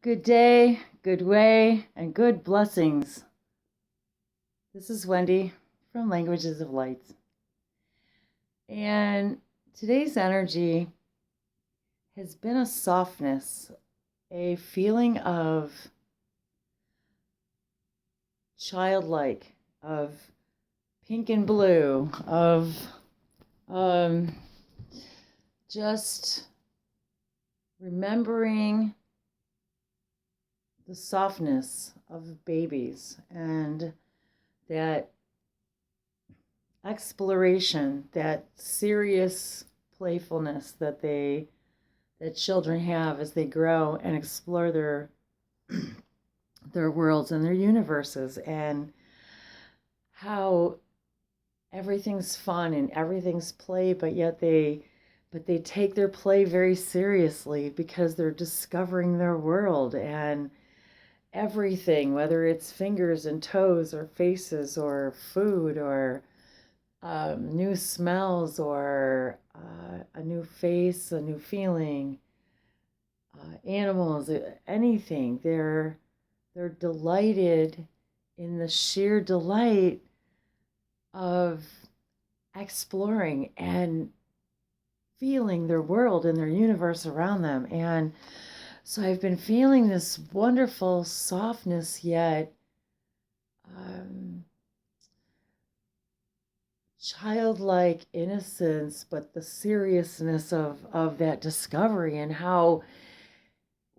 Good day, good way, and good blessings. This is Wendy from Languages of Light. And today's energy has been a softness, a feeling of childlike, of pink and blue, of just remembering the softness of babies and that exploration, that serious playfulness that children have as they grow and explore their worlds and their universes, and how everything's fun and everything's play, but they take their play very seriously because they're discovering their world and everything, whether it's fingers and toes or faces or food or new smells or a new face, a new feeling, animals, anything. They're delighted in the sheer delight of exploring and feeling their world and their universe around them. And so I've been feeling this wonderful softness, yet childlike innocence, but the seriousness of that discovery, and how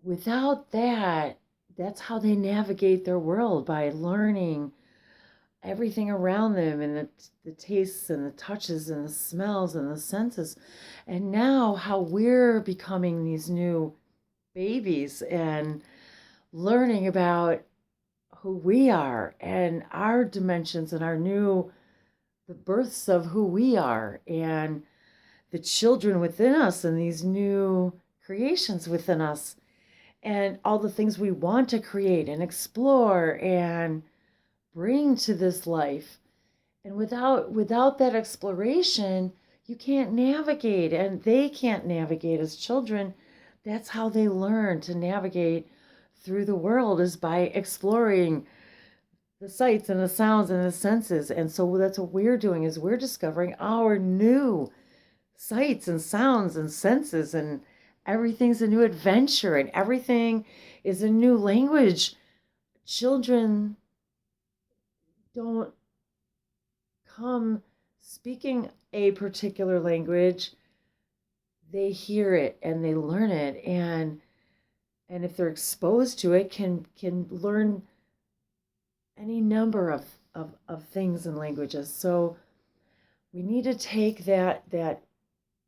without that, that's how they navigate their world, by learning everything around them and the tastes and the touches and the smells and the senses. And now how we're becoming these new babies and learning about who we are and our dimensions and the births of who we are and the children within us and these new creations within us and all the things we want to create and explore and bring to this life. And without that exploration, you can't navigate, and they can't navigate as children. That's how they learn to navigate through the world, is by exploring the sights and the sounds and the senses. And so that's what we're doing, is we're discovering our new sights and sounds and senses, and everything's a new adventure and everything is a new language. Children don't come speaking a particular language. They hear it and they learn it, and if they're exposed to it, can learn any number of things and languages. So we need to take that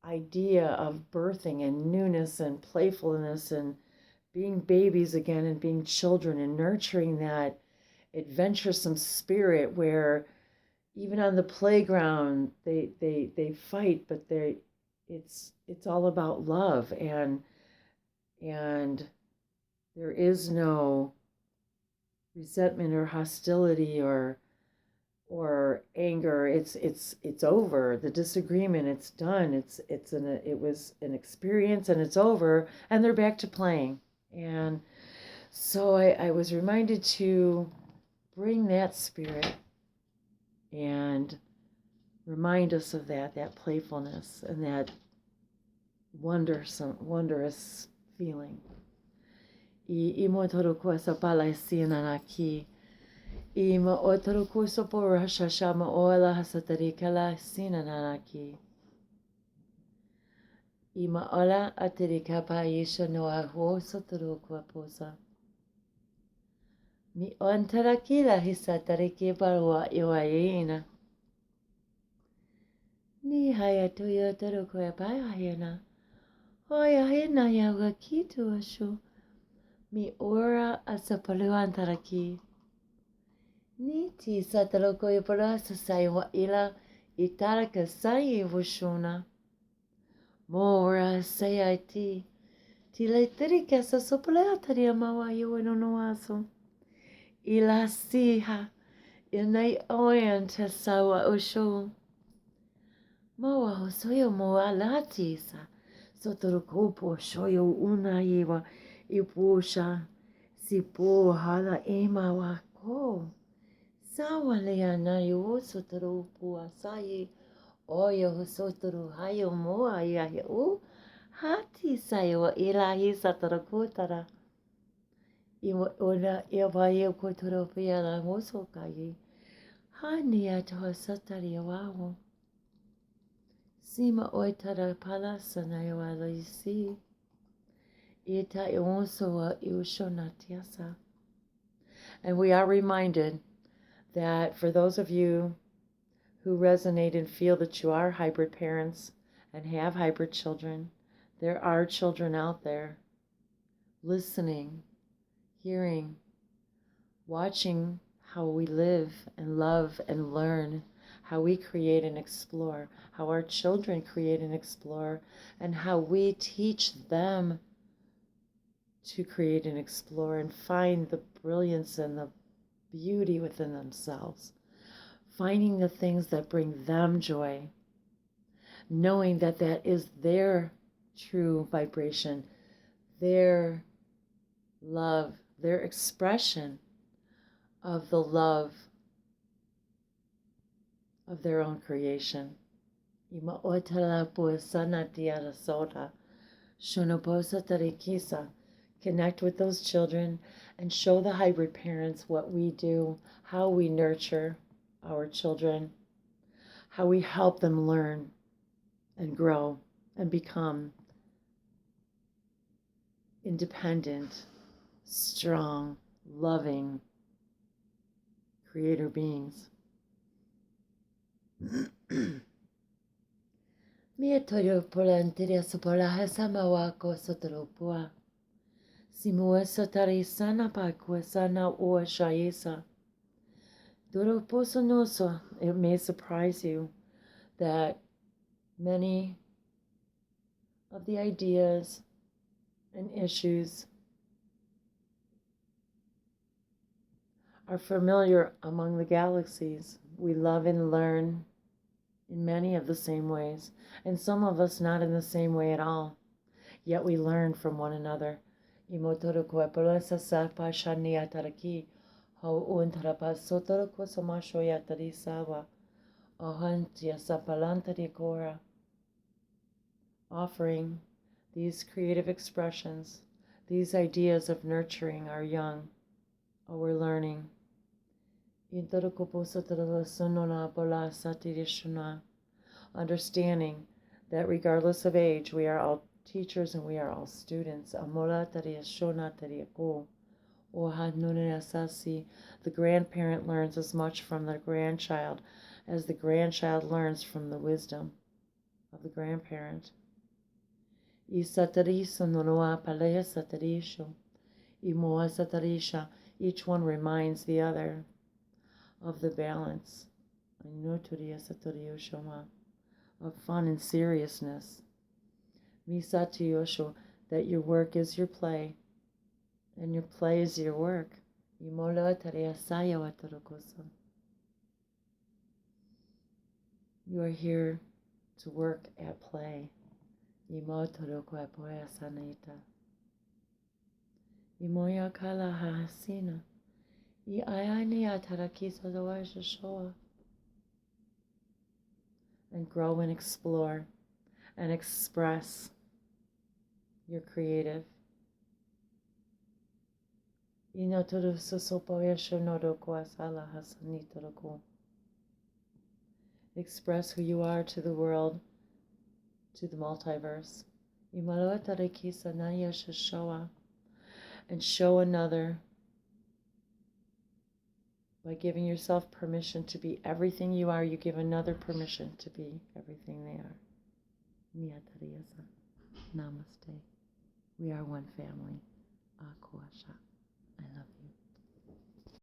idea of birthing and newness and playfulness and being babies again and being children and nurturing that adventuresome spirit where even on the playground they fight, but it's all about love, and there is no resentment or hostility or anger. It's over. The disagreement, it's done. It was an experience and it's over, and they're back to playing. And so I was reminded to bring that spirit and remind us of that playfulness and that wondrous feeling. I motoru ko sa pala sinanaki. I ma otaru ko so por shashama ola hasatari kala sinanaki. I ma ola atiri kapa yesha no aho sotaru ko posa. Mi ontaraki la hisatari ke barwa iwaina. Ni haya tuyo taru ko pai hayana. Hoya hina ya wakitu asho. Mi ora asapalu antaraki. Ni ti sataloko ipara sa saywa ila itaraka sayi vushuna. Mora sayati. Tila itirika sa sopala taria mawa yuwano no aso. Ila siha. Inay oyan ta sawa usho. Mawa hosoyo moa latisa. Sotorukopo shoyo una iwa ipusha. Sipu hala ema wako. Sawalea na yo sotoro puasai. Oyo husotoro hayo moa ya u. Hati sayo ilahi satarakutara. Ona evaye kotoro piala mosokai. Hania to satari wawo. Sima oitara palasa na yawala isi. Ita eonsoa eushonatiasa. And we are reminded that for those of you who resonate and feel that you are hybrid parents and have hybrid children, there are children out there listening, hearing, watching how we live and love and learn, how we create and explore, how our children create and explore, and how we teach them to create and explore and find the brilliance and the beauty within themselves, finding the things that bring them joy, knowing that that is their true vibration, their love, their expression of the love of their own creation. Ima otala puasana tiara soda, shonoposa tarikisa. Connect with those children and show the hybrid parents what we do, how we nurture our children, how we help them learn and grow and become independent, strong, loving creator beings. Mia toyo pola antiria sopola hasama wako sotoropua. Simua sotari sana pakua sana ua shayesa. Doro poso noso. It may surprise you that many of the ideas and issues are familiar among the galaxies. We love and learn in many of the same ways, and some of us not in the same way at all. Yet we learn from one another. Imotoro kuepolosa sapa shania taraki, ho untarapa sotoro kosomashoya tarisawa, ohantia sapalantari kora. Offering these creative expressions, these ideas of nurturing our young, our learning. Understanding that regardless of age, we are all teachers and we are all students. The grandparent learns as much from the grandchild as the grandchild learns from the wisdom of the grandparent. Each one reminds the other of the balance of fun and seriousness. That your work is your play and your play is your work. You are here to work at play. Imoya kala hasina. And grow and explore and express your creative. Express who you are to the world, to the multiverse. And show another by giving yourself permission to be everything you are. You give another permission to be everything they are. Namaste. We are one family. Akuasha.